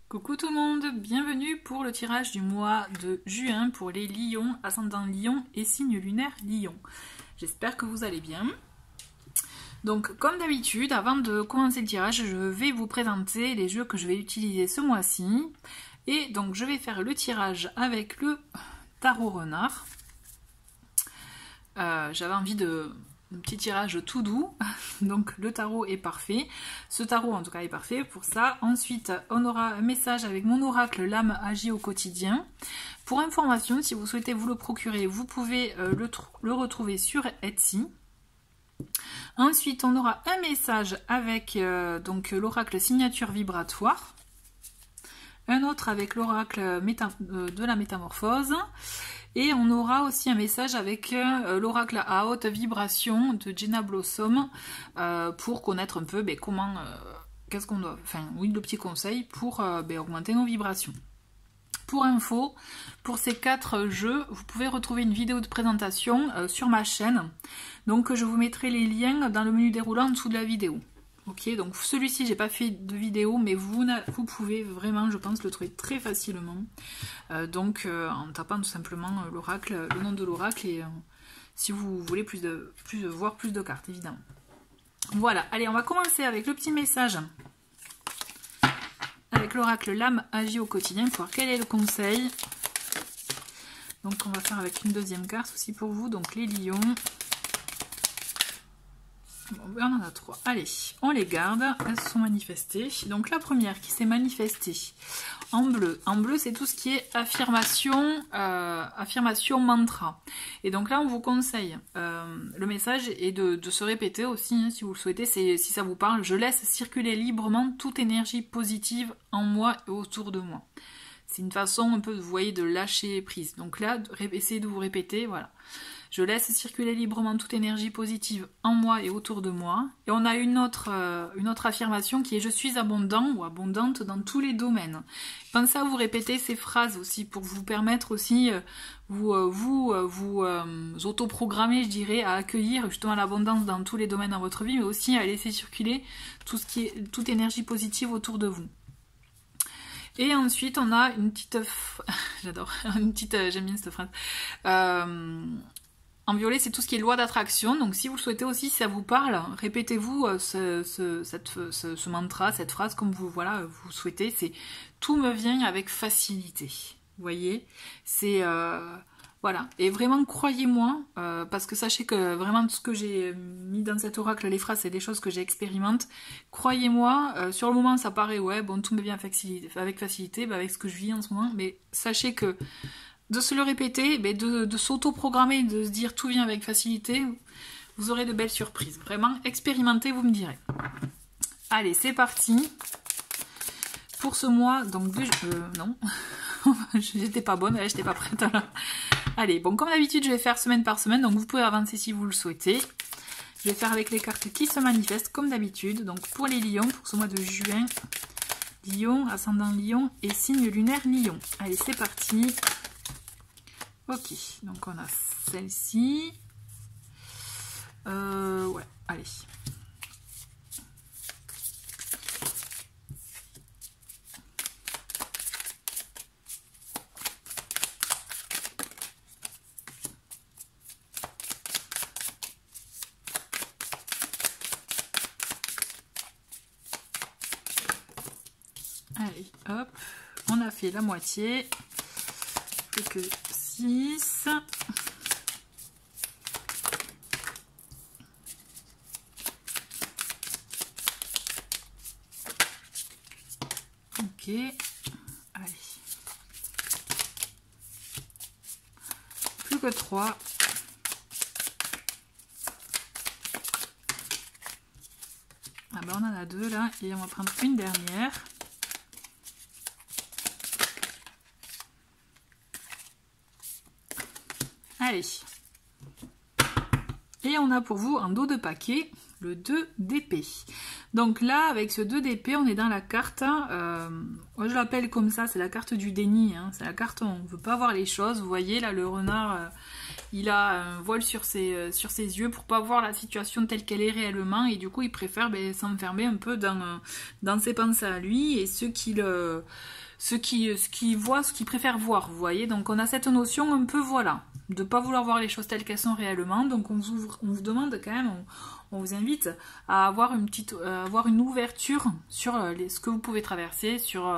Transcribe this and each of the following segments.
Coucou tout le monde, bienvenue pour le tirage du mois de juin pour les lions, ascendant lion et signe lunaire lion. J'espère que vous allez bien. Donc comme d'habitude, avant de commencer le tirage, je vais vous présenter les jeux que je vais utiliser ce mois-ci. Et donc je vais faire le tirage avec le tarot renard. J'avais envie de... un petit tirage tout doux, donc le tarot est parfait, ce tarot en tout cas est parfait pour ça. Ensuite on aura un message avec mon oracle l'âme agit au quotidien. Pour information, si vous souhaitez vous le procurer, vous pouvez le retrouver sur Etsy. Ensuite on aura un message avec donc l'oracle signature vibratoire, un autre avec l'oracle de la métamorphose. Et on aura aussi un message avec l'oracle à haute vibration de Jenna Blossom pour connaître un peu comment, qu'est-ce qu'on doit, enfin oui, le petit conseil pour augmenter nos vibrations. Pour info, pour ces 4 jeux, vous pouvez retrouver une vidéo de présentation sur ma chaîne. Donc je vous mettrai les liens dans le menu déroulant en dessous de la vidéo. Ok, donc celui-ci j'ai pas fait de vidéo, mais vous pouvez vraiment, je pense, le trouver très facilement. En tapant tout simplement l'oracle, le nom de l'oracle, et si vous voulez voir plus de cartes, évidemment. Voilà, allez, on va commencer avec le petit message avec l'oracle l'âme agit au quotidien pour voir quel est le conseil. Donc on va faire avec une deuxième carte aussi pour vous, donc les lions. Bon, on en a 3. Allez, on les garde. Elles se sont manifestées. Donc la première qui s'est manifestée en bleu. En bleu, c'est tout ce qui est affirmation, affirmation mantra. Et donc là, on vous conseille, le message est de se répéter aussi, hein, si vous le souhaitez, si ça vous parle. Je laisse circuler librement toute énergie positive en moi et autour de moi. C'est une façon un peu, vous voyez, de lâcher prise. Donc là, essayez de vous répéter, voilà. Je laisse circuler librement toute énergie positive en moi et autour de moi. Et on a une autre affirmation qui est « Je suis abondant » ou « abondante dans tous les domaines ». Pensez à vous répéter ces phrases aussi pour vous permettre aussi, vous autoprogrammer, je dirais, à accueillir justement l'abondance dans tous les domaines dans votre vie, mais aussi à laisser circuler tout ce qui est, toute énergie positive autour de vous. Et ensuite, on a une petite... J'adore, j'aime bien cette phrase. En violet, c'est tout ce qui est loi d'attraction. Donc si vous le souhaitez aussi, si ça vous parle, répétez-vous ce mantra, cette phrase comme vous souhaitez. C'est « tout me vient avec facilité ». Vous voyez, c'est... voilà. Et vraiment, croyez-moi, parce que sachez que vraiment tout ce que j'ai mis dans cet oracle, les phrases, c'est des choses que j'expérimente. Croyez-moi, sur le moment, ça paraît, ouais, bon, tout me vient avec facilité, avec ce que je vis en ce moment. Mais sachez que de se le répéter, de s'auto-programmer, de se dire tout vient avec facilité, vous aurez de belles surprises. Vraiment, expérimentez, vous me direz. Allez, c'est parti. Pour ce mois, donc non, j'étais pas bonne, j'étais pas prête. Alors. Allez, bon, comme d'habitude, je vais faire semaine par semaine, donc vous pouvez avancer si vous le souhaitez. Je vais faire avec les cartes qui se manifestent, comme d'habitude. Donc pour les lions, pour ce mois de juin, lion, ascendant lion et signe lunaire lion. Allez, c'est parti. Ok, donc on a celle-ci. Ouais, allez. Allez, hop, on a fait la moitié. Plus que 6. Ok, allez. Plus que 3. Ah ben on en a 2 là, et on va prendre une dernière. Allez, et on a pour vous un dos de paquet, le 2 d'épée. Donc là, avec ce 2 d'épée, on est dans la carte, moi je l'appelle comme ça, c'est la carte du déni, hein, c'est la carte où on ne veut pas voir les choses. Vous voyez, là, le renard, il a un voile sur ses yeux pour pas voir la situation telle qu'elle est réellement, et du coup, il préfère s'enfermer un peu dans ses pensées à lui, et ce qu'il voit, ce qu'il préfère voir, vous voyez. Donc on a cette notion un peu, voilà, de pas vouloir voir les choses telles qu'elles sont réellement. Donc on vous demande quand même, on vous invite à avoir une ouverture sur ce que vous pouvez traverser, sur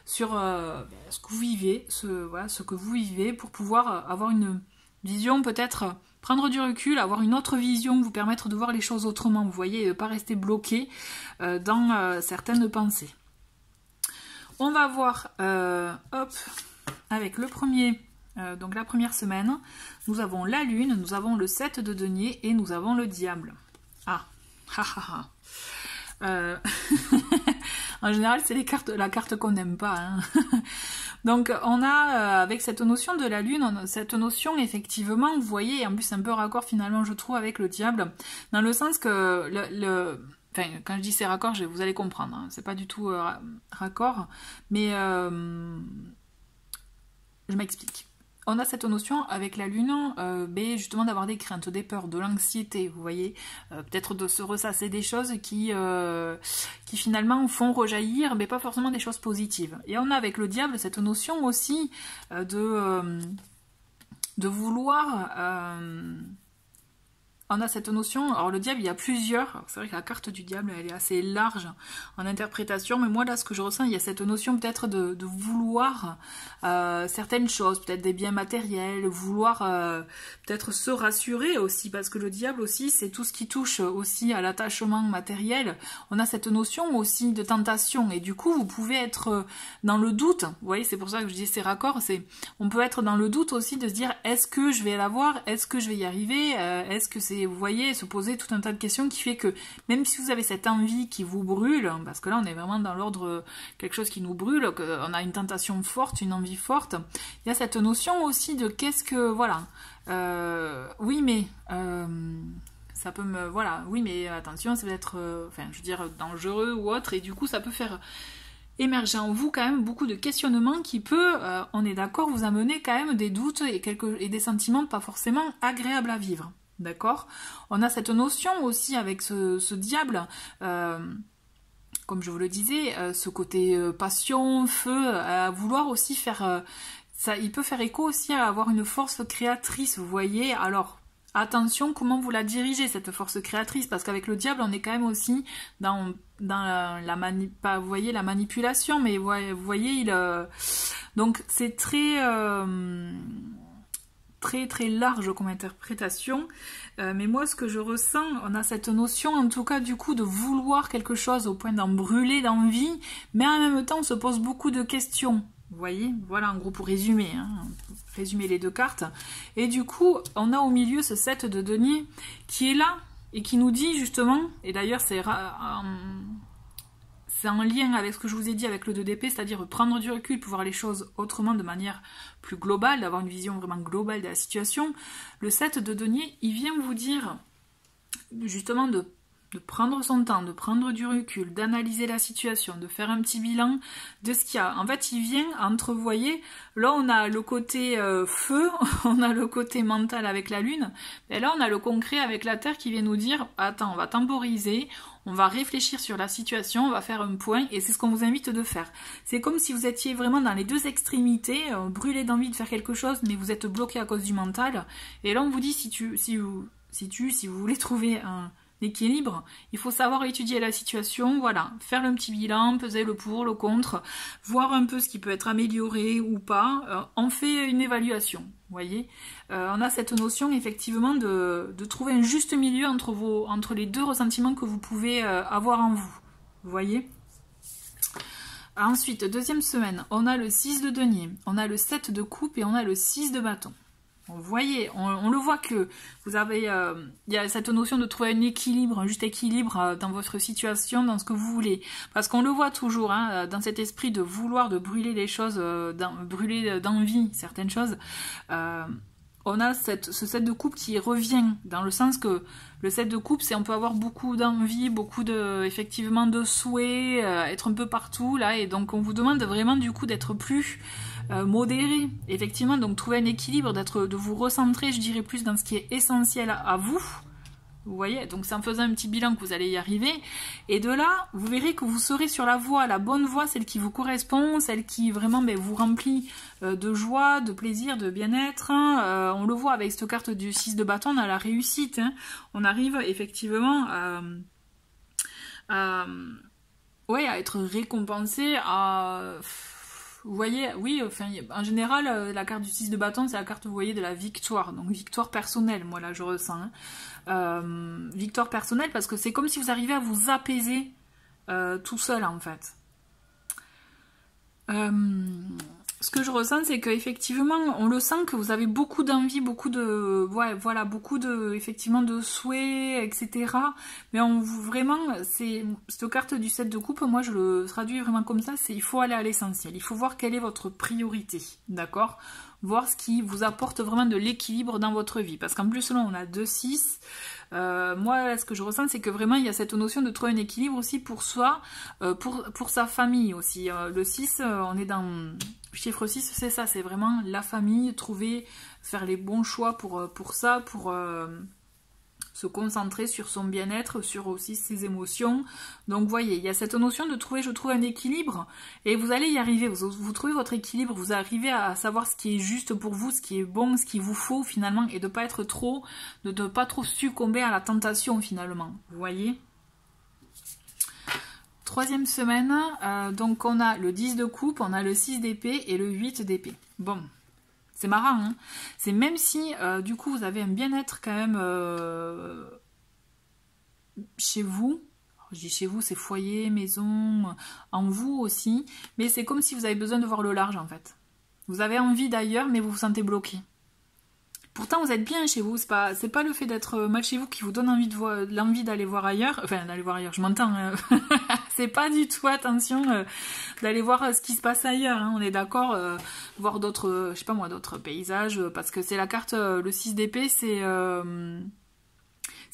ce que vous vivez, ce que vous vivez, pour pouvoir avoir une vision, peut-être prendre du recul, avoir une autre vision, vous permettre de voir les choses autrement, vous voyez, et ne pas rester bloqué dans certaines pensées. On va voir, avec le premier, donc la première semaine, nous avons la lune, nous avons le 7 de denier et nous avons le diable. Ah, en général, c'est la carte qu'on n'aime pas. Hein. Donc, on a, avec cette notion de la lune, cette notion, effectivement, vous voyez, en plus, c'est un peu raccord, finalement, je trouve, avec le diable, dans le sens que enfin, quand je dis c'est raccord, vous allez comprendre, hein, c'est pas du tout raccord, mais je m'explique. On a cette notion avec la lune, justement d'avoir des craintes, des peurs, de l'anxiété, vous voyez, peut-être de se ressasser des choses qui finalement font rejaillir, mais pas forcément des choses positives. Et on a avec le diable cette notion aussi de vouloir... on a cette notion, alors le diable il y a plusieurs, c'est vrai que la carte du diable elle est assez large en interprétation, mais moi là ce que je ressens, il y a cette notion peut-être de vouloir certaines choses, peut-être des biens matériels, vouloir peut-être se rassurer aussi, parce que le diable aussi c'est tout ce qui touche aussi à l'attachement matériel. On a cette notion aussi de tentation, et du coup vous pouvez être dans le doute, vous voyez, c'est pour ça que je dis c'est raccord, on peut être dans le doute aussi de se dire est-ce que je vais l'avoir, est-ce que je vais y arriver, est-ce que c'est, vous voyez, se poser tout un tas de questions qui fait que même si vous avez cette envie qui vous brûle, parce que là on est vraiment dans l'ordre quelque chose qui nous brûle, on a une tentation forte, une envie forte, il y a cette notion aussi de qu'est-ce que, voilà, oui mais ça peut me, voilà, oui mais attention, ça peut être, enfin je veux dire dangereux ou autre, et du coup ça peut faire émerger en vous quand même beaucoup de questionnements qui peut, on est d'accord, vous amener quand même des doutes et des sentiments pas forcément agréables à vivre. D'accord? On a cette notion aussi avec ce diable, comme je vous le disais, ce côté passion, feu, à vouloir aussi faire... ça, il peut faire écho aussi à avoir une force créatrice, vous voyez. Alors, attention comment vous la dirigez, cette force créatrice, parce qu'avec le diable, on est quand même aussi dans vous voyez, la manipulation, mais vous voyez, donc c'est très... très large comme interprétation, mais moi ce que je ressens, on a cette notion en tout cas du coup de vouloir quelque chose au point d'en brûler d'envie, mais en même temps on se pose beaucoup de questions, vous voyez, voilà en gros pour résumer, hein, résumer les deux cartes, et du coup on a au milieu ce 7 de denier qui est là et qui nous dit justement, et d'ailleurs c'est en lien avec ce que je vous ai dit avec le 2 d'épée, c'est-à-dire prendre du recul pour voir les choses autrement, de manière plus globale, d'avoir une vision vraiment globale de la situation. Le 7 de denier, il vient vous dire justement de prendre son temps, de prendre du recul, d'analyser la situation, de faire un petit bilan de ce qu'il y a. En fait, il vient entre, vous voyez, là on a le côté feu, on a le côté mental avec la lune, et là on a le concret avec la terre qui vient nous dire, attends, on va temporiser, on va réfléchir sur la situation, on va faire un point, et c'est ce qu'on vous invite de faire. C'est comme si vous étiez vraiment dans les deux extrémités, brûlé d'envie de faire quelque chose, mais vous êtes bloqué à cause du mental, et là on vous dit, si vous voulez trouver un équilibre, il faut savoir étudier la situation, voilà, faire le petit bilan, peser le pour, le contre, voir un peu ce qui peut être amélioré ou pas, on fait une évaluation, vous voyez. On a cette notion effectivement de trouver un juste milieu entre les deux ressentiments que vous pouvez avoir en vous, vous voyez. Ensuite, deuxième semaine, on a le 6 de denier, on a le 7 de coupe et on a le 6 de bâton. Vous voyez, on le voit que vous avez, il y a cette notion de trouver un équilibre, un juste équilibre dans votre situation, dans ce que vous voulez. Parce qu'on le voit toujours, hein, dans cet esprit de vouloir, de brûler les choses, brûler d'envie certaines choses. on a ce 7 de coupe qui revient, dans le sens que le 7 de coupe, c'est on peut avoir beaucoup d'envie, beaucoup effectivement de souhaits, être un peu partout, là, et donc on vous demande vraiment du coup d'être plus modéré, effectivement, donc trouver un équilibre, de vous recentrer, je dirais, plus dans ce qui est essentiel à vous. Vous voyez, donc c'est en faisant un petit bilan que vous allez y arriver. Et de là, vous verrez que vous serez sur la voie, la bonne voie, celle qui vous correspond, celle qui vraiment vous remplit de joie, de plaisir, de bien-être. On le voit avec cette carte du 6 de bâton, on a la réussite. Hein. On arrive effectivement à être récompensé, vous voyez, oui, enfin, en général, la carte du 6 de bâton, c'est la carte, vous voyez, de la victoire. Donc, victoire personnelle, moi, là, je ressens. Hein. Victoire personnelle, parce que c'est comme si vous arrivez à vous apaiser tout seul, en fait. Ce que je ressens, c'est qu'effectivement, on le sent que vous avez beaucoup d'envie, beaucoup de, beaucoup de, effectivement, de souhaits, etc. Mais vraiment, cette carte du 7 de coupe, moi, je le traduis vraiment comme ça, c'est il faut aller à l'essentiel. Il faut voir quelle est votre priorité, d'accord? Voir ce qui vous apporte vraiment de l'équilibre dans votre vie. Parce qu'en plus, là, on a 2-6. Moi, ce que je ressens, c'est que vraiment, il y a cette notion de trouver un équilibre aussi pour soi, pour sa famille aussi. Le 6, on est dans... Chiffre 6, c'est ça, c'est vraiment la famille, faire les bons choix pour ça, pour se concentrer sur son bien-être, sur aussi ses émotions. Donc, vous voyez, il y a cette notion de trouver, je trouve, un équilibre, et vous allez y arriver, vous trouvez votre équilibre, vous arrivez à savoir ce qui est juste pour vous, ce qui est bon, ce qu'il vous faut, finalement, et de ne pas trop succomber à la tentation, finalement, vous voyez. Troisième semaine, donc on a le 10 de coupe, on a le 6 d'épée et le 8 d'épée. Bon, c'est marrant, hein. C'est même si, du coup, vous avez un bien-être quand même chez vous. Alors, je dis chez vous, c'est foyer, maison, en vous aussi. Mais c'est comme si vous avez besoin de voir le large, en fait. Vous avez envie d'ailleurs, mais vous vous sentez bloqué. Pourtant, vous êtes bien chez vous, c'est pas le fait d'être mal chez vous qui vous donne l'envie d'aller voir ailleurs, enfin d'aller voir ailleurs, je m'entends, c'est pas du tout, attention, d'aller voir ce qui se passe ailleurs, hein. On est d'accord, voir d'autres, je sais pas moi, d'autres paysages, parce que c'est la carte, le 6 d'épée, c'est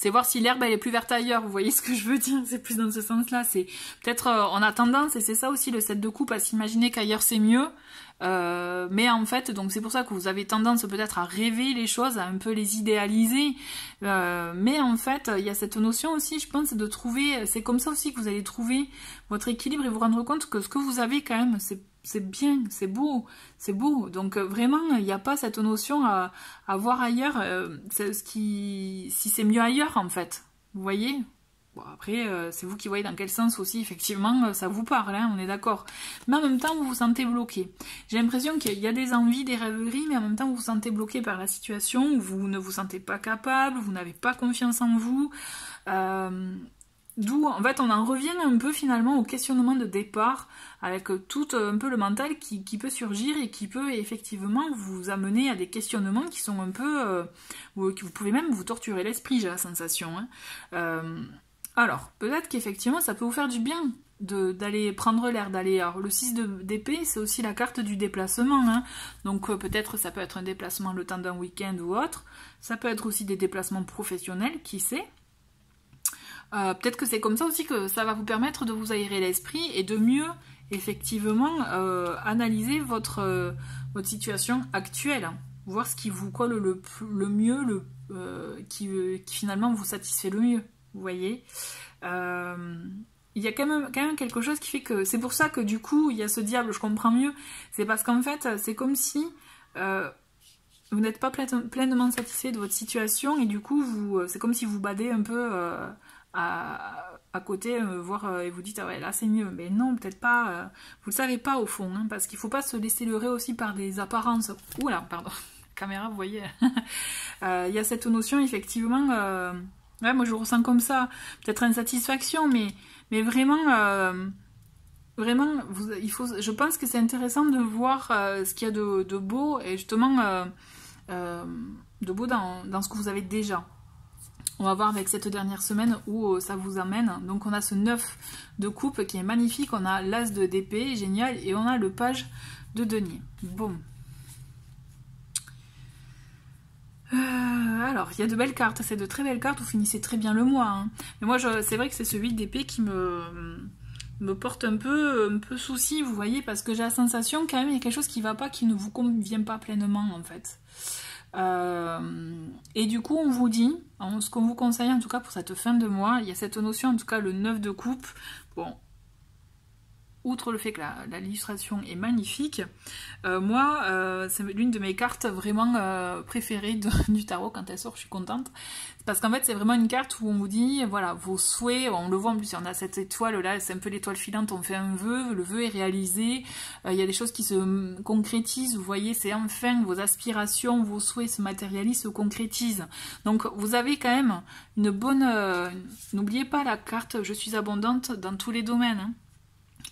voir si l'herbe elle est plus verte ailleurs, vous voyez ce que je veux dire, c'est plus dans ce sens-là, c'est peut-être, on a tendance, et c'est ça aussi le 7 de coupe, à s'imaginer qu'ailleurs c'est mieux, mais en fait, donc c'est pour ça que vous avez tendance peut-être à rêver les choses, à un peu les idéaliser, mais en fait, il y a cette notion aussi, je pense, de trouver, c'est comme ça aussi que vous allez trouver votre équilibre et vous rendre compte que ce que vous avez quand même, c'est bien, c'est beau, donc vraiment, il n'y a pas cette notion à voir ailleurs, si c'est mieux ailleurs en fait, vous voyez. Bon, après, c'est vous qui voyez dans quel sens aussi, effectivement, ça vous parle, hein, on est d'accord. Mais en même temps, vous vous sentez bloqué. J'ai l'impression qu'il y a des envies, des rêveries, mais en même temps, vous vous sentez bloqué par la situation, où vous ne vous sentez pas capable, vous n'avez pas confiance en vous. D'où, en fait, on en revient un peu finalement au questionnement de départ, avec tout un peu le mental qui peut surgir et qui peut effectivement vous amener à des questionnements qui sont un peu... vous pouvez même vous torturer l'esprit, j'ai la sensation, hein. Alors, peut-être qu'effectivement, ça peut vous faire du bien d'aller prendre l'air, d'aller... Alors, le 6 d'épée, c'est aussi la carte du déplacement, hein. Donc, peut-être ça peut être un déplacement le temps d'un week-end ou autre. Ça peut être aussi des déplacements professionnels, qui sait. Peut-être que c'est comme ça aussi que ça va vous permettre de vous aérer l'esprit et de mieux, effectivement, analyser votre situation actuelle. Voir ce qui vous colle le mieux, qui finalement vous satisfait le mieux. Vous voyez, il y a quand même quelque chose qui fait que... C'est pour ça que du coup, il y a ce diable, je comprends mieux. C'est parce qu'en fait, c'est comme si vous n'êtes pas pleinement satisfait de votre situation et du coup, c'est comme si vous badez un peu à côté, voir et vous dites « Ah ouais, là c'est mieux ». Mais non, peut-être pas. Vous le savez pas au fond, hein, parce qu'il faut pas se laisser leurrer aussi par des apparences. Oula, pardon, caméra, vous voyez. Il y a cette notion, effectivement... Ouais, moi je ressens comme ça, peut-être insatisfaction, mais vraiment, je pense que c'est intéressant de voir ce qu'il y a de beau, et justement, de beau dans ce que vous avez déjà. On va voir avec cette dernière semaine où ça vous amène. Donc on a ce 9 de coupe qui est magnifique, on a l'as d'épée, génial, et on a le page de denier. Bon. Alors, il y a de belles cartes, c'est de très belles cartes, vous finissez très bien le mois. Hein. Mais moi, c'est vrai que c'est ce 8 d'épée qui me porte un peu souci, vous voyez, parce que j'ai la sensation quand même il y a quelque chose qui va pas, qui ne vous convient pas pleinement en fait. Et du coup on vous dit, ce qu'on vous conseille en tout cas pour cette fin de mois, il y a cette notion en tout cas le 9 de coupe, bon, outre le fait que l'illustration est magnifique, moi c'est l'une de mes cartes vraiment préférées du tarot. Quand elle sort je suis contente, parce qu'en fait c'est vraiment une carte où on vous dit voilà vos souhaits, on le voit en plus, on a cette étoile là, c'est un peu l'étoile filante, on fait un vœu, le vœu est réalisé, il y a des choses qui se concrétisent, vous voyez, c'est enfin vos aspirations, vos souhaits se matérialisent, se concrétisent. Donc vous avez quand même une bonne, n'oubliez pas la carte je suis abondante dans tous les domaines, hein.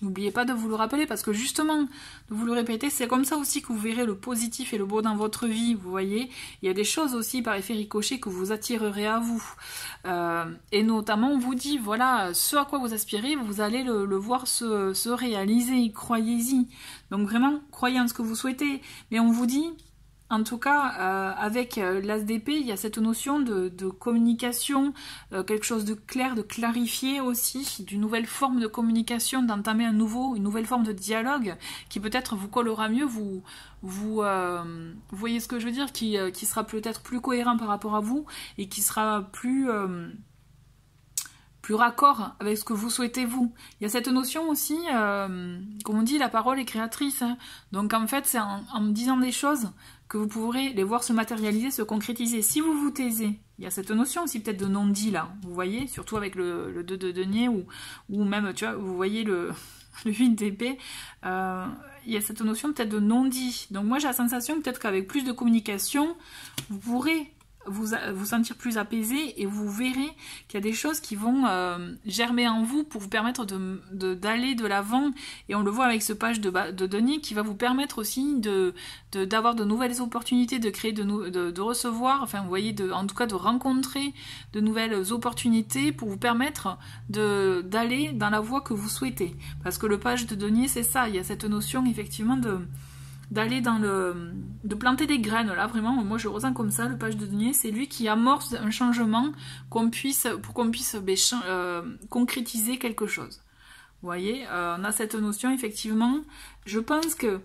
N'oubliez pas de vous le rappeler, parce que justement, de vous le répéter, c'est comme ça aussi que vous verrez le positif et le beau dans votre vie, vous voyez. Il y a des choses aussi par effet ricochet que vous attirerez à vous. Et notamment, on vous dit, voilà, ce à quoi vous aspirez, vous allez le voir se réaliser, croyez-y. Donc vraiment, croyez en ce que vous souhaitez. Mais on vous dit... En tout cas, avec l'As d'épée, il y a cette notion de communication, quelque chose de clair, de clarifier aussi, d'une nouvelle forme de communication, d'entamer une nouvelle forme de dialogue qui peut-être vous collera mieux, vous voyez ce que je veux dire, qui sera peut-être plus cohérent par rapport à vous et qui sera plus raccord avec ce que vous souhaitez vous. Il y a cette notion aussi, comme on dit, la parole est créatrice. Hein. Donc en fait, c'est en disant des choses que vous pourrez les voir se matérialiser, se concrétiser. Si vous vous taisez, il y a cette notion aussi peut-être de non-dit là, vous voyez, surtout avec le 2 de denier ou même, tu vois, vous voyez le 8 d'épée, il y a cette notion peut-être de non-dit. Donc moi j'ai la sensation peut-être qu'avec plus de communication, vous pourrez vous sentir plus apaisé et vous verrez qu'il y a des choses qui vont germer en vous pour vous permettre d'aller de l'avant, et on le voit avec ce page de denier qui va vous permettre aussi d'avoir de nouvelles opportunités, de créer, de recevoir, enfin vous voyez, en tout cas de rencontrer de nouvelles opportunités pour vous permettre d'aller dans la voie que vous souhaitez, parce que le page de denier c'est ça, il y a cette notion effectivement d'aller de planter des graines, là vraiment, moi je ressens comme ça, le page de denier, c'est lui qui amorce un changement pour qu'on puisse concrétiser quelque chose. Vous voyez, on a cette notion effectivement, je pense que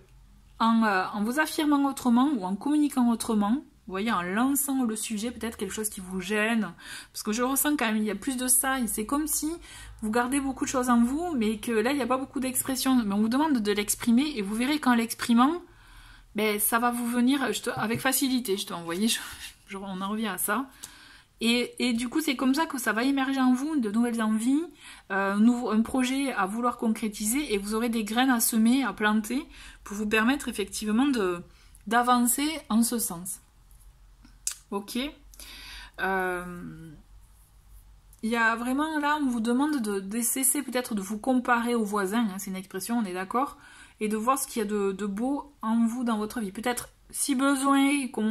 en vous affirmant autrement ou en communiquant autrement, vous voyez, en lançant le sujet, peut-être quelque chose qui vous gêne, parce que je ressens quand même, il y a plus de ça, c'est comme si vous gardez beaucoup de choses en vous, mais que là il n'y a pas beaucoup d'expression, mais on vous demande de l'exprimer, et vous verrez qu'en l'exprimant, ben, ça va vous venir avec facilité, on en revient à ça. Et du coup, c'est comme ça que ça va émerger en vous, de nouvelles envies, un projet à vouloir concrétiser, et vous aurez des graines à semer, à planter, pour vous permettre effectivement d'avancer en ce sens. Ok. Il y a vraiment, là, on vous demande de cesser peut-être de vous comparer aux voisins, hein, c'est une expression, on est d'accord, et de voir ce qu'il y a de beau en vous dans votre vie. Peut-être, si besoin, comme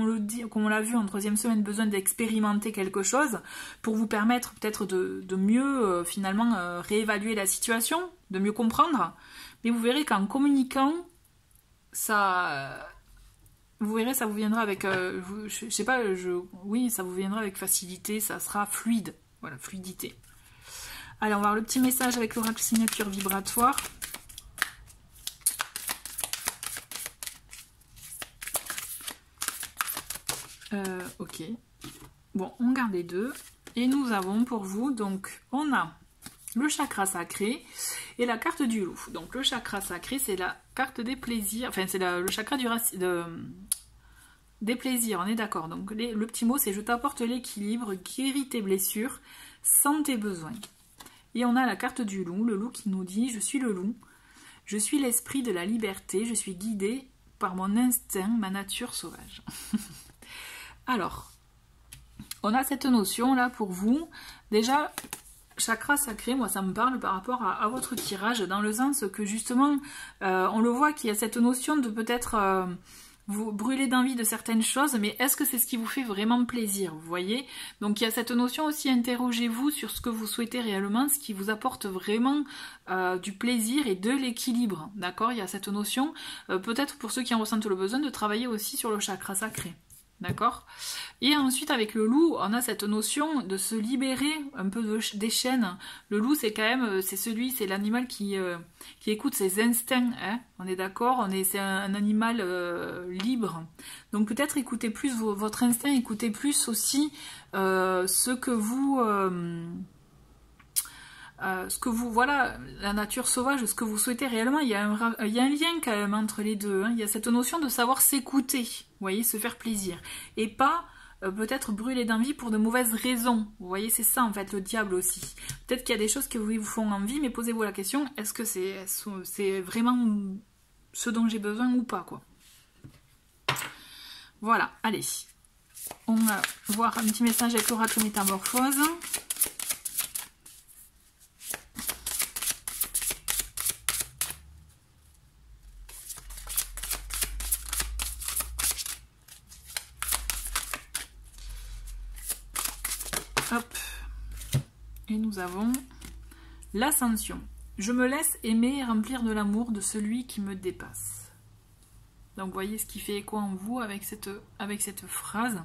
on l'a vu en 3e semaine, besoin d'expérimenter quelque chose pour vous permettre peut-être de mieux finalement réévaluer la situation, de mieux comprendre. Mais vous verrez qu'en communiquant, ça, vous verrez, ça vous viendra avec, je sais pas, oui, ça vous viendra avec facilité, ça sera fluide. Voilà, fluidité. Allez, on va voir le petit message avec l'oracle signature vibratoire. Ok. Bon, on garde les deux. Et nous avons pour vous, donc, on a le chakra sacré et la carte du loup. Donc, le chakra sacré, c'est la carte des plaisirs. Enfin, c'est le chakra des plaisirs, on est d'accord. Donc, le petit mot, c'est « Je t'apporte l'équilibre, guéris tes blessures, sans tes besoins ». Et on a la carte du loup, le loup qui nous dit « Je suis le loup, je suis l'esprit de la liberté, je suis guidé par mon instinct, ma nature sauvage ». Alors, on a cette notion là pour vous. Déjà, chakra sacré, moi ça me parle par rapport à votre tirage, dans le sens que justement, on le voit qu'il y a cette notion de peut-être vous brûler d'envie de certaines choses, mais est-ce que c'est ce qui vous fait vraiment plaisir, vous voyez? Donc il y a cette notion aussi, interrogez-vous sur ce que vous souhaitez réellement, ce qui vous apporte vraiment du plaisir et de l'équilibre, d'accord? Il y a cette notion, peut-être pour ceux qui en ressentent le besoin, de travailler aussi sur le chakra sacré. D'accord? Et ensuite, avec le loup, on a cette notion de se libérer un peu des chaînes. Le loup, c'est quand même, c'est l'animal qui écoute ses instincts, hein, on est d'accord? C'est un animal libre. Donc peut-être écoutez plus votre instinct, écoutez plus aussi ce que vous, voilà, la nature sauvage, ce que vous souhaitez réellement. Il y a un lien quand même entre les deux, hein. Il y a cette notion de savoir s'écouter, vous voyez, se faire plaisir. Et pas peut-être brûler d'envie pour de mauvaises raisons. Vous voyez, c'est ça en fait le diable aussi. Peut-être qu'il y a des choses qui vous font envie, mais posez-vous la question, est-ce que c'est vraiment ce dont j'ai besoin ou pas, quoi. Voilà, allez. On va voir un petit message avec l'oracle métamorphose. Hop. Et nous avons l'ascension. Je me laisse aimer et remplir de l'amour de celui qui me dépasse. Donc vous voyez ce qui fait écho en vous avec cette phrase.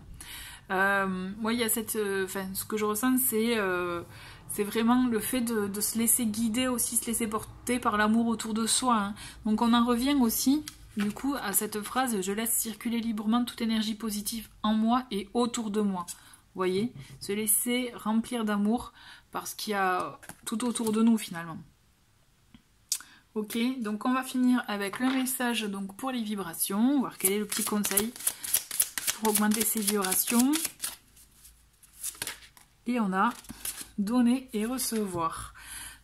Moi, il y a ce que je ressens, c'est vraiment le fait de se laisser guider aussi, se laisser porter par l'amour autour de soi, hein. Donc on en revient aussi, du coup, à cette phrase, je laisse circuler librement toute énergie positive en moi et autour de moi. Vous voyez, se laisser remplir d'amour parce qu'il y a tout autour de nous finalement. Ok, donc on va finir avec le message donc pour les vibrations, voir quel est le petit conseil pour augmenter ses vibrations. Et on a donner et recevoir.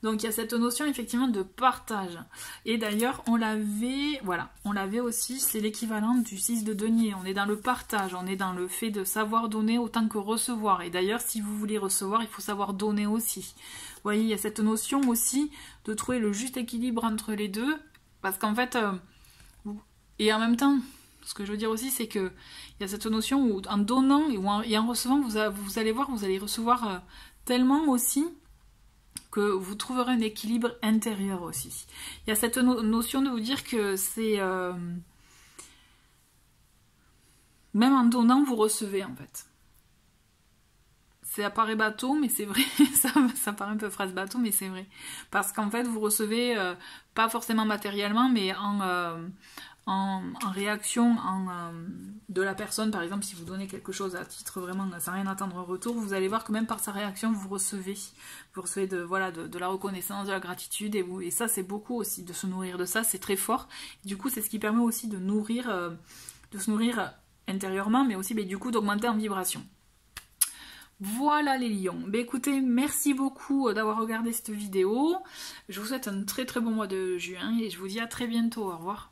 Donc il y a cette notion effectivement de partage. Et d'ailleurs on l'avait aussi, c'est l'équivalent du 6 de denier. On est dans le partage, on est dans le fait de savoir donner autant que recevoir. Et d'ailleurs si vous voulez recevoir, il faut savoir donner aussi. Vous voyez, il y a cette notion aussi de trouver le juste équilibre entre les deux. Parce qu'en fait, et en même temps, ce que je veux dire aussi, c'est que il y a cette notion où en donnant et en recevant, vous allez voir, vous allez recevoir tellement aussi que vous trouverez un équilibre intérieur aussi. Il y a cette notion de vous dire que c'est... même en donnant, vous recevez en fait. Ça paraît bateau, mais c'est vrai. ça paraît un peu phrase bateau, mais c'est vrai. Parce qu'en fait, vous recevez, pas forcément matériellement, mais en réaction de la personne. Par exemple, si vous donnez quelque chose à titre vraiment sans rien attendre en retour, vous allez voir que même par sa réaction, vous recevez de la reconnaissance, de la gratitude. Et ça, c'est beaucoup aussi de se nourrir de ça. C'est très fort. Du coup, c'est ce qui permet aussi de se nourrir intérieurement, mais aussi du coup d'augmenter en vibration. Voilà les lions. Écoutez, merci beaucoup d'avoir regardé cette vidéo. Je vous souhaite un très très bon mois de juin et je vous dis à très bientôt. Au revoir.